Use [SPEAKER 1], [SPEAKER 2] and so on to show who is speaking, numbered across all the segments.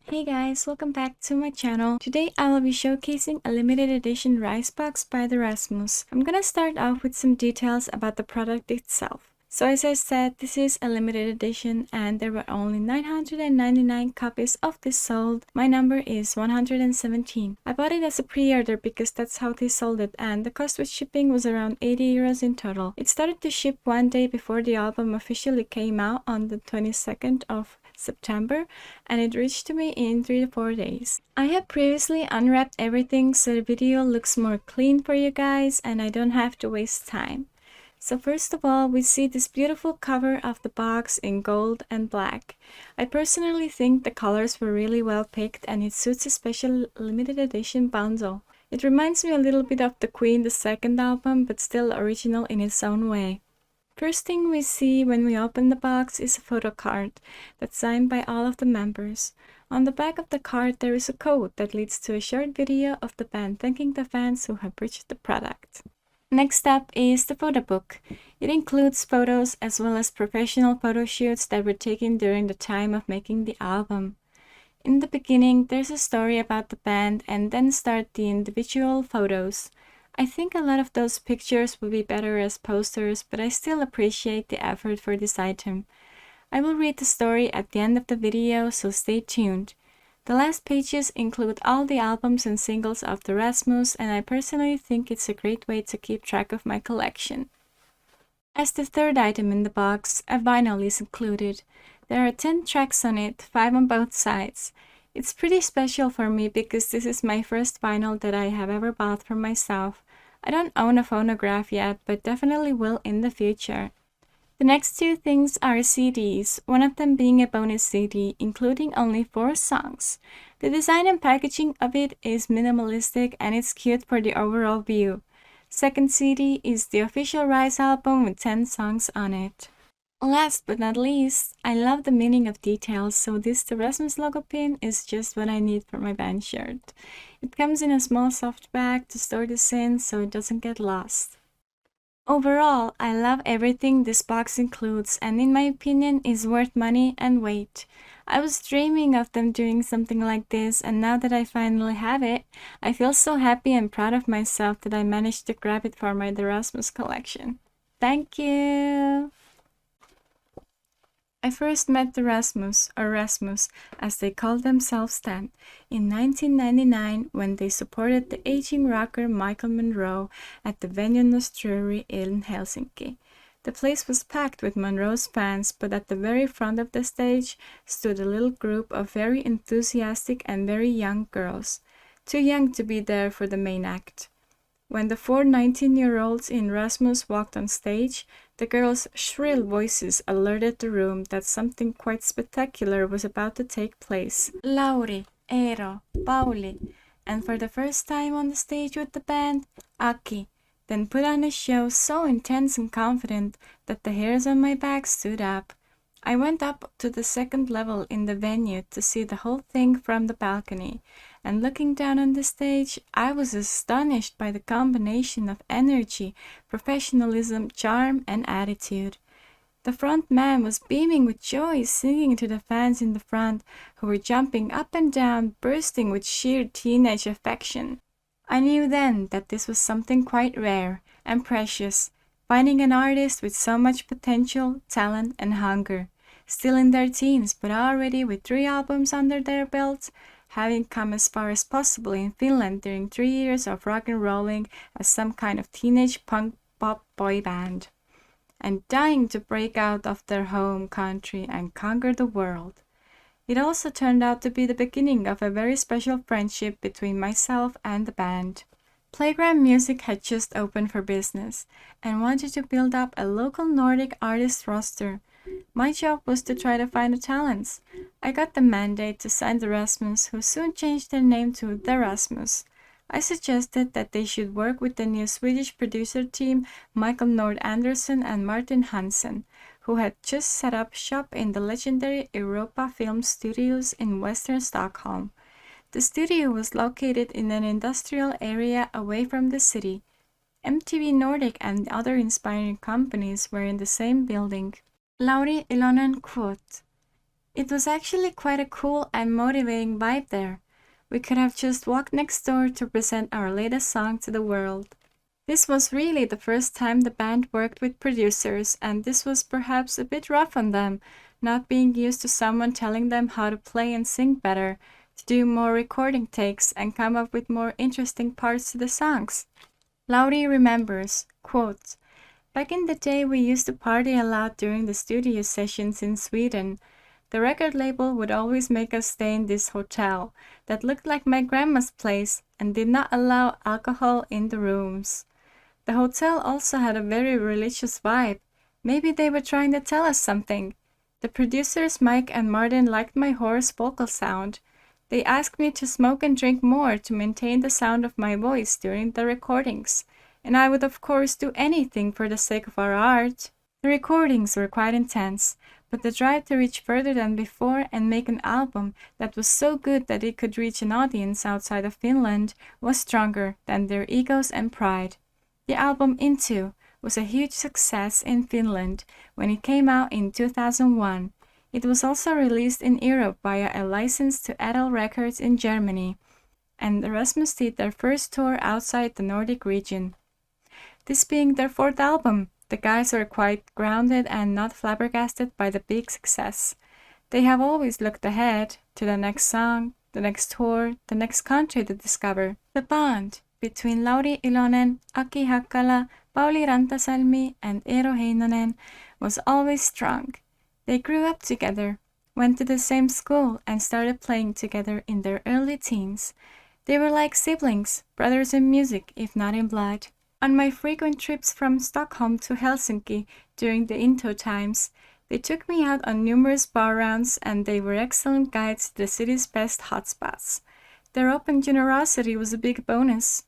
[SPEAKER 1] Hey guys, welcome back to my channel. Today I will be showcasing a limited edition rice box by the Rasmus. I'm gonna start off with some details about the product itself. So as I said, this is a limited edition and there were only 999 copies of this sold. My number is 117. I bought it as a pre-order because that's how they sold it, and the cost with shipping was around 80 euros in total. It started to ship one day before the album officially came out on the 22nd of September, and it reached to me in 3 to 4 days. I have previously unwrapped everything so the video looks more clean for you guys and I don't have to waste time. So first of all, we see this beautiful cover of the box in gold and black. I personally think the colors were really well picked and it suits a special limited edition bundle. It reminds me a little bit of the Queen II album, but still original in its own way. First thing we see when we open the box is a photo card that's signed by all of the members. On the back of the card there is a code that leads to a short video of the band thanking the fans who have purchased the product. Next up is the photo book. It includes photos as well as professional photo shoots that were taken during the time of making the album. In the beginning there's a story about the band and then start the individual photos. I think a lot of those pictures would be better as posters, but I still appreciate the effort for this item. I will read the story at the end of the video, so stay tuned. The last pages include all the albums and singles of the Rasmus, and I personally think it's a great way to keep track of my collection. As the third item in the box, a vinyl is included. There are 10 tracks on it, 5 on both sides. It's pretty special for me because this is my first vinyl that I have ever bought for myself. I don't own a phonograph yet, but definitely will in the future. The next two things are CDs, one of them being a bonus CD, including only 4 songs. The design and packaging of it is minimalistic and it's cute for the overall view. Second CD is the official Rise album with 10 songs on it. Last but not least, I love the meaning of details, so this the Rasmus logo pin is just what I need for my band shirt. It comes in a small soft bag to store this in so it doesn't get lost. Overall, I love everything this box includes and in my opinion is worth money and weight. I was dreaming of them doing something like this, and now that I finally have it, I feel so happy and proud of myself that I managed to grab it for my The Rasmus collection. Thank you! I first met the Rasmus, or Rasmus, as they called themselves then, in 1999 when they supported the aging rocker Michael Monroe at the venue Nosturi in Helsinki. The place was packed with Monroe's fans, but at the very front of the stage stood a little group of very enthusiastic and very young girls, too young to be there for the main act. When the 4 19-year-olds in Rasmus walked on stage, the girls' shrill voices alerted the room that something quite spectacular was about to take place. Lauri, Eero, Pauli, and for the first time on the stage with the band, Aki, then put on a show so intense and confident that the hairs on my back stood up. I went up to the second level in the venue to see the whole thing from the balcony, and looking down on the stage, I was astonished by the combination of energy, professionalism, charm, and attitude. The front man was beaming with joy, singing to the fans in the front, who were jumping up and down, bursting with sheer teenage affection. I knew then that this was something quite rare and precious, finding an artist with so much potential, talent, and hunger, still in their teens but already with 3 albums under their belts, having come as far as possible in Finland during 3 years of rock and rolling as some kind of teenage punk pop boy band, and dying to break out of their home country and conquer the world. It also turned out to be the beginning of a very special friendship between myself and the band. Playground Music had just opened for business and wanted to build up a local Nordic artist roster. My job was to try to find the talents. I got the mandate to sign the Rasmus, who soon changed their name to The Rasmus. I suggested that they should work with the new Swedish producer team Michael Nord Andersson and Martin Hansen, who had just set up shop in the legendary Europa Film Studios in western Stockholm. The studio was located in an industrial area away from the city. MTV Nordic and other inspiring companies were in the same building. Lauri Ilonen quote, It was actually quite a cool and motivating vibe there. We could have just walked next door to present our latest song to the world. This was really the first time the band worked with producers, and this was perhaps a bit rough on them, not being used to someone telling them how to play and sing better, to do more recording takes, and come up with more interesting parts to the songs. Lauri remembers, quote, "Back in the day we used to party a lot during the studio sessions in Sweden. The record label would always make us stay in this hotel that looked like my grandma's place and did not allow alcohol in the rooms. The hotel also had a very religious vibe. Maybe they were trying to tell us something. The producers Mike and Martin liked my hoarse vocal sound. They asked me to smoke and drink more to maintain the sound of my voice during the recordings, and I would of course do anything for the sake of our art." The recordings were quite intense, but the drive to reach further than before and make an album that was so good that it could reach an audience outside of Finland was stronger than their egos and pride. The album Into was a huge success in Finland when it came out in 2001. It was also released in Europe via a license to Adele Records in Germany, and the Rasmus did their first tour outside the Nordic region. This being their fourth album, the guys were quite grounded and not flabbergasted by the big success. They have always looked ahead to the next song, the next tour, the next country to discover. The bond between Lauri Ilonen, Aki Hakkala, Pauli Rantasalmi, and Eero Heinonen was always strong. They grew up together, went to the same school, and started playing together in their early teens. They were like siblings, brothers in music, if not in blood. On my frequent trips from Stockholm to Helsinki during the Into times, they took me out on numerous bar rounds, and they were excellent guides to the city's best hotspots. Their open generosity was a big bonus.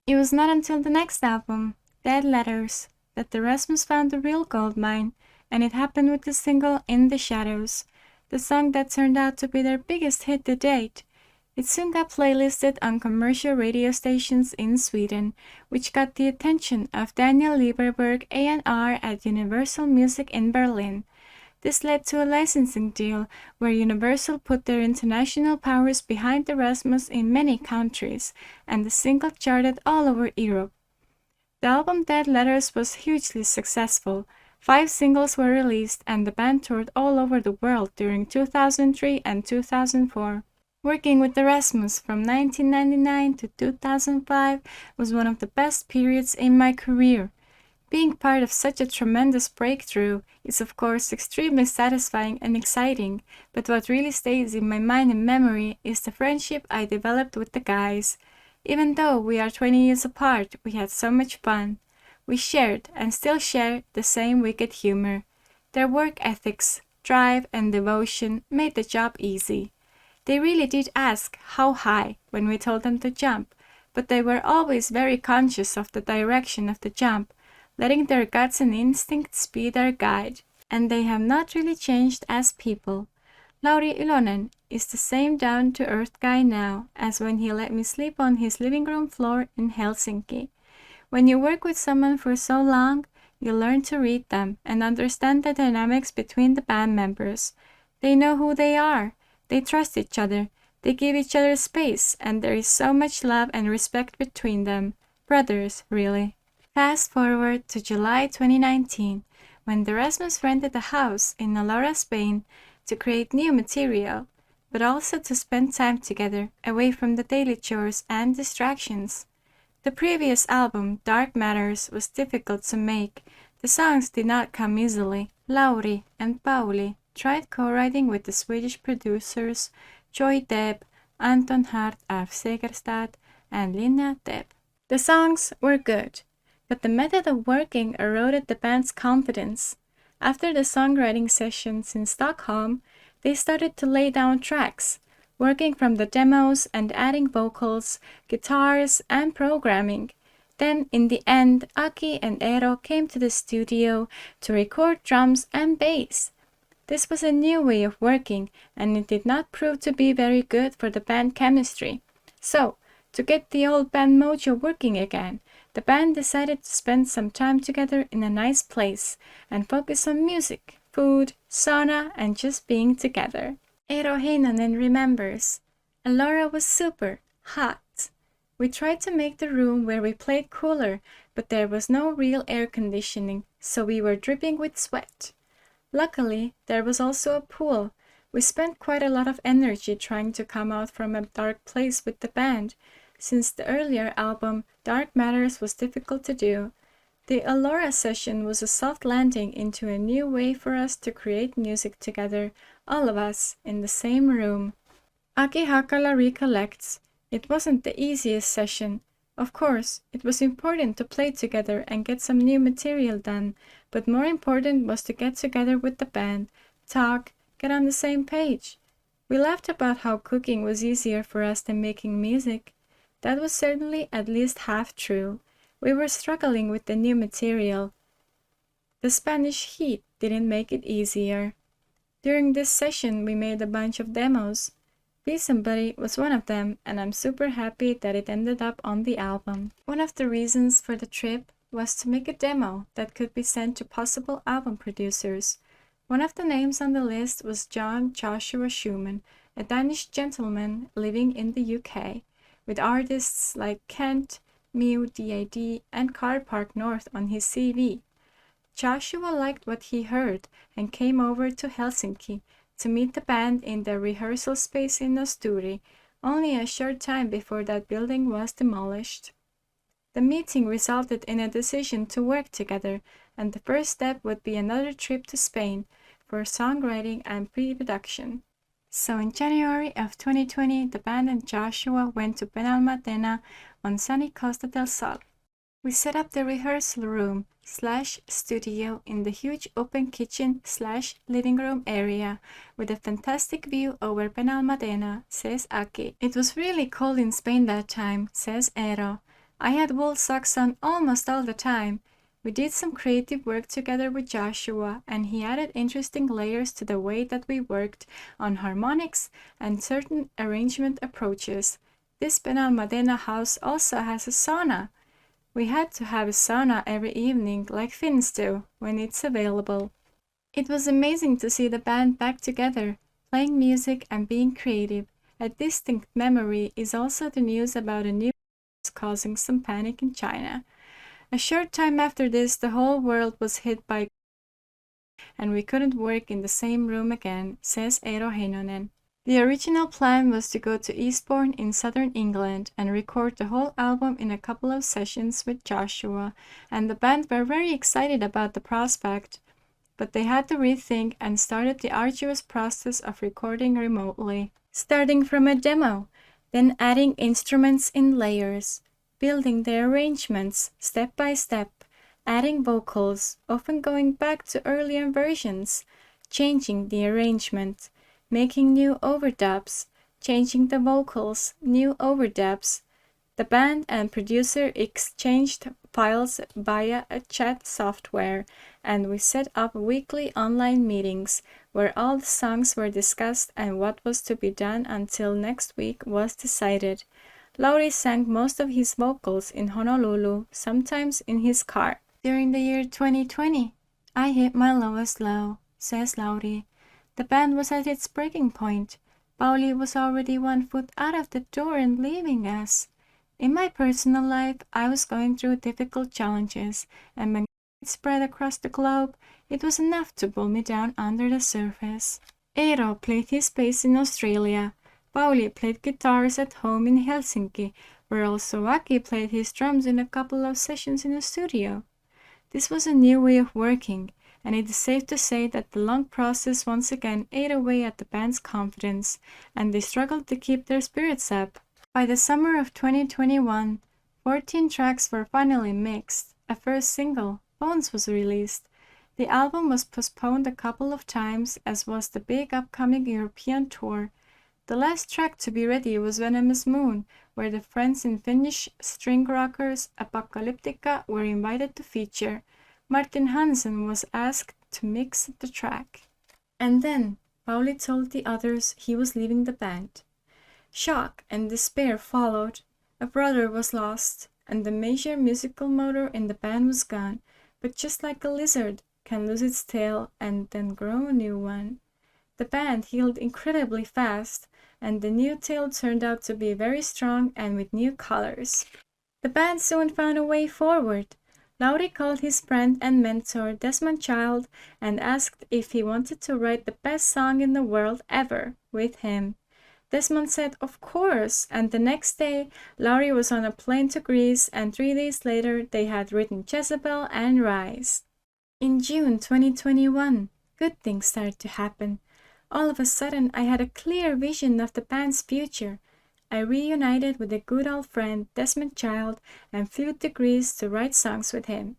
[SPEAKER 1] It was not until the next album, Dead Letters, that the Rasmus found the real gold mine, and it happened with the single In the Shadows, the song that turned out to be their biggest hit to date. It soon got playlisted on commercial radio stations in Sweden, which got the attention of Daniel Lieberberg A&R at Universal Music in Berlin. This led to a licensing deal where Universal put their international powers behind the Rasmus in many countries, and the single charted all over Europe. The album Dead Letters was hugely successful. 5 singles were released, and the band toured all over the world during 2003 and 2004. Working with the Rasmus from 1999 to 2005 was one of the best periods in my career. Being part of such a tremendous breakthrough is of course extremely satisfying and exciting, but what really stays in my mind and memory is the friendship I developed with the guys. Even though we are 20 years apart, we had so much fun. We shared and still share the same wicked humor. Their work ethics, drive, and devotion made the job easy. They really did ask how high when we told them to jump, but they were always very conscious of the direction of the jump, letting their guts and instincts be their guide, and they have not really changed as people. Lauri Ilonen is the same down-to-earth guy now as when he let me sleep on his living room floor in Helsinki. When you work with someone for so long, you learn to read them and understand the dynamics between the band members. They know who they are, they trust each other, they give each other space, and there is so much love and respect between them. Brothers, really. Fast forward to July 2019, when the Rasmus rented a house in Nalora, Spain, to create new material, but also to spend time together, away from the daily chores and distractions. The previous album, Dark Matters, was difficult to make. The songs did not come easily. Lauri and Pauli tried co-writing with the Swedish producers Joy Deb, Anton Hart af Segerstad, and Linnea Deb. The songs were good, but the method of working eroded the band's confidence. After the songwriting sessions in Stockholm, they started to lay down tracks, working from the demos and adding vocals, guitars, and programming. Then, in the end, Aki and Eero came to the studio to record drums and bass. This was a new way of working, and it did not prove to be very good for the band chemistry. So, to get the old band mojo working again, the band decided to spend some time together in a nice place and focus on music food, sauna, and just being together. Eero Heinonen remembers, Elora was super hot. We tried to make the room where we played cooler, but there was no real air conditioning, so we were dripping with sweat. Luckily, there was also a pool. We spent quite a lot of energy trying to come out from a dark place with the band. Since the earlier album, Dark Matters was difficult to do. The Elora session was a soft landing into a new way for us to create music together, all of us, in the same room. Aki Hakala recollects, it wasn't the easiest session. Of course, it was important to play together and get some new material done, but more important was to get together with the band, talk, get on the same page. We laughed about how cooking was easier for us than making music. That was certainly at least half true. We were struggling with the new material. The Spanish heat didn't make it easier. During this session, we made a bunch of demos. Be Somebody was one of them, and I'm super happy that it ended up on the album. One of the reasons for the trip was to make a demo that could be sent to possible album producers. One of the names on the list was John Joshua Schumann, a Danish gentleman living in the UK, with artists like Kent, Mew, DAD, and Car Park North on his CV. Joshua liked what he heard and came over to Helsinki to meet the band in their rehearsal space in Osturi, only a short time before that building was demolished. The meeting resulted in a decision to work together, and the first step would be another trip to Spain for songwriting and pre-production. So in January of 2020, the band and Joshua went to Benalmádena on sunny Costa del Sol. We set up the rehearsal room / studio in the huge open kitchen / living room area with a fantastic view over Benalmádena, says Aki. It was really cold in Spain that time, says Eero. I had wool socks on almost all the time. We did some creative work together with Joshua, and he added interesting layers to the way that we worked on harmonics and certain arrangement approaches. This Benalmádena house also has a sauna. We had to have a sauna every evening, like Finns do, when it's available. It was amazing to see the band back together, playing music and being creative. A distinct memory is also the news about a new virus causing some panic in China. A short time after this, the whole world was hit by and we couldn't work in the same room again, says Eero Heinonen. The original plan was to go to Eastbourne in southern England and record the whole album in a couple of sessions with Joshua, and the band were very excited about the prospect, but they had to rethink and started the arduous process of recording remotely, starting from a demo, then adding instruments in layers, building the arrangements step by step, adding vocals, often going back to earlier versions, changing the arrangement, making new overdubs, changing the vocals, new overdubs. The band and producer exchanged files via a chat software, and we set up weekly online meetings where all the songs were discussed and what was to be done until next week was decided. Lauri sang most of his vocals in Honolulu, sometimes in his car. During the year 2020, I hit my lowest low, says Lauri. The band was at its breaking point. Pauli was already 1 foot out of the door and leaving us. In my personal life, I was going through difficult challenges, and when it spread across the globe, it was enough to pull me down under the surface. Eero played his bass in Australia. Pauli played guitars at home in Helsinki, where also Aki played his drums in a couple of sessions in the studio. This was a new way of working, and it is safe to say that the long process once again ate away at the band's confidence, and they struggled to keep their spirits up. By the summer of 2021, 14 tracks were finally mixed. A first single, Bones, was released. The album was postponed a couple of times, as was the big upcoming European tour. The last track to be ready was Venomous Moon, where the friends in Finnish string rockers Apocalyptica were invited to feature. Martin Hansen was asked to mix the track. And then Pauli told the others he was leaving the band. Shock and despair followed. A brother was lost, and the major musical motor in the band was gone. But just like a lizard, can lose its tail and then grow a new one. The band healed incredibly fast, and the new tail turned out to be very strong and with new colors. The band soon found a way forward. Lauri called his friend and mentor Desmond Child and asked if he wanted to write the best song in the world ever with him. Desmond said of course, and the next day Lauri was on a plane to Greece, and 3 days later they had written Jezebel and Rise. In June 2021, good things started to happen. All of a sudden I had a clear vision of the band's future. I reunited with a good old friend, Desmond Child, and flew to Greece to write songs with him.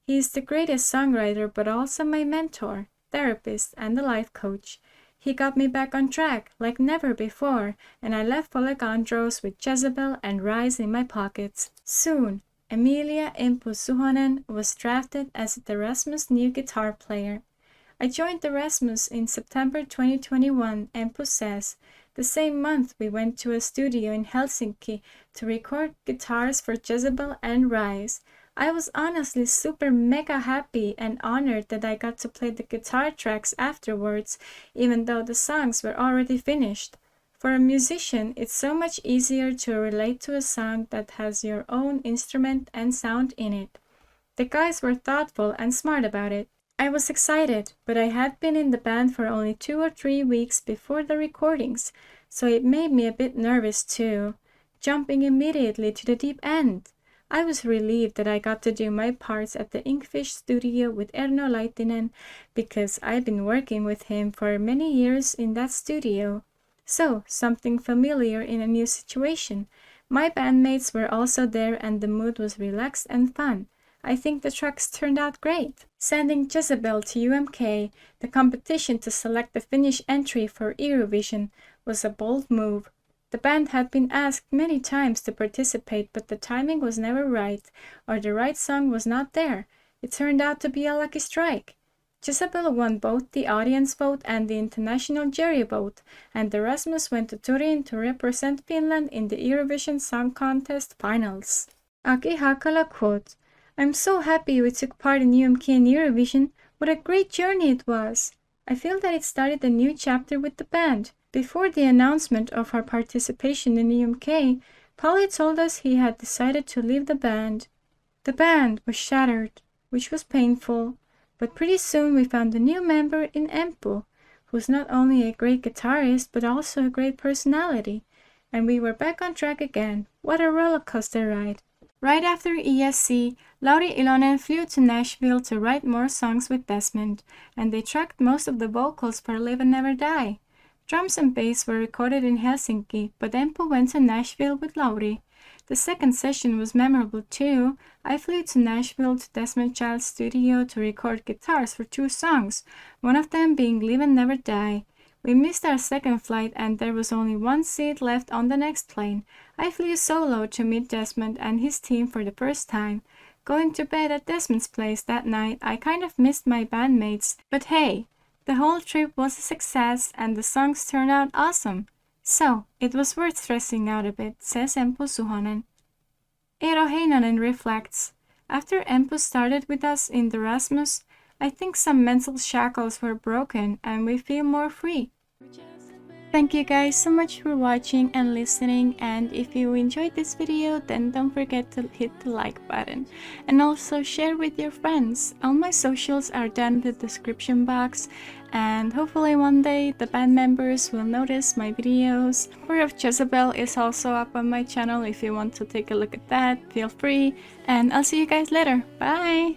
[SPEAKER 1] He is the greatest songwriter but also my mentor, therapist, and a life coach. He got me back on track like never before, and I left Polygandros with Jezebel and Rise in my pockets. Soon, Emilia Empu Suhonen was drafted as the Rasmus' new guitar player. I joined the Rasmus in September 2021, Empu says. The same month we went to a studio in Helsinki to record guitars for Jezebel and Rise. I was honestly super mega happy and honored that I got to play the guitar tracks afterwards, even though the songs were already finished. For a musician, it's so much easier to relate to a song that has your own instrument and sound in it. The guys were thoughtful and smart about it. I was excited, but I had been in the band for only 2 or 3 weeks before the recordings, so it made me a bit nervous too, jumping immediately to the deep end. I was relieved that I got to do my parts at the Inkfish studio with Erno Laitinen because I've been working with him for many years in that studio. So, something familiar in a new situation. My bandmates were also there and the mood was relaxed and fun. I think the tracks turned out great. Sending Jezebel to UMK, the competition to select the Finnish entry for Eurovision, was a bold move. The band had been asked many times to participate, but the timing was never right, or the right song was not there. It turned out to be a lucky strike. Jezebel won both the audience vote and the international jury vote, and the Rasmus went to Turin to represent Finland in the Eurovision Song Contest finals. Aki Hakala quote, "I'm so happy we took part in UMK and Eurovision. What a great journey it was. I feel that it started a new chapter with the band. Before the announcement of our participation in the UMK, Polly told us he had decided to leave the band. The band was shattered, which was painful, but pretty soon we found a new member in Empu, who's not only a great guitarist but also a great personality, and we were back on track again. What a roller coaster ride." Right after ESC, Lauri Ilonen flew to Nashville to write more songs with Desmond, and they tracked most of the vocals for Live and Never Die. Drums and bass were recorded in Helsinki, but Empu went to Nashville with Lauri. The second session was memorable too. I flew to Nashville to Desmond Child's studio to record guitars for 2 songs, one of them being Live and Never Die. We missed our second flight and there was only 1 seat left on the next plane. I flew solo to meet Desmond and his team for the first time. Going to bed at Desmond's place that night, I kind of missed my bandmates, but hey, the whole trip was a success and the songs turned out awesome. So, it was worth stressing out a bit, says Empu Suhonen. Eero Heinonen reflects, "After Empu started with us in the Rasmus, I think some mental shackles were broken and we feel more free." Thank you guys so much for watching and listening, and if you enjoyed this video then don't forget to hit the like button and also share with your friends. All my socials are down in the description box, and hopefully one day the band members will notice my videos. Cover of Jezebel is also up on my channel. If you want to take a look at that, feel free, and I'll see you guys later. Bye!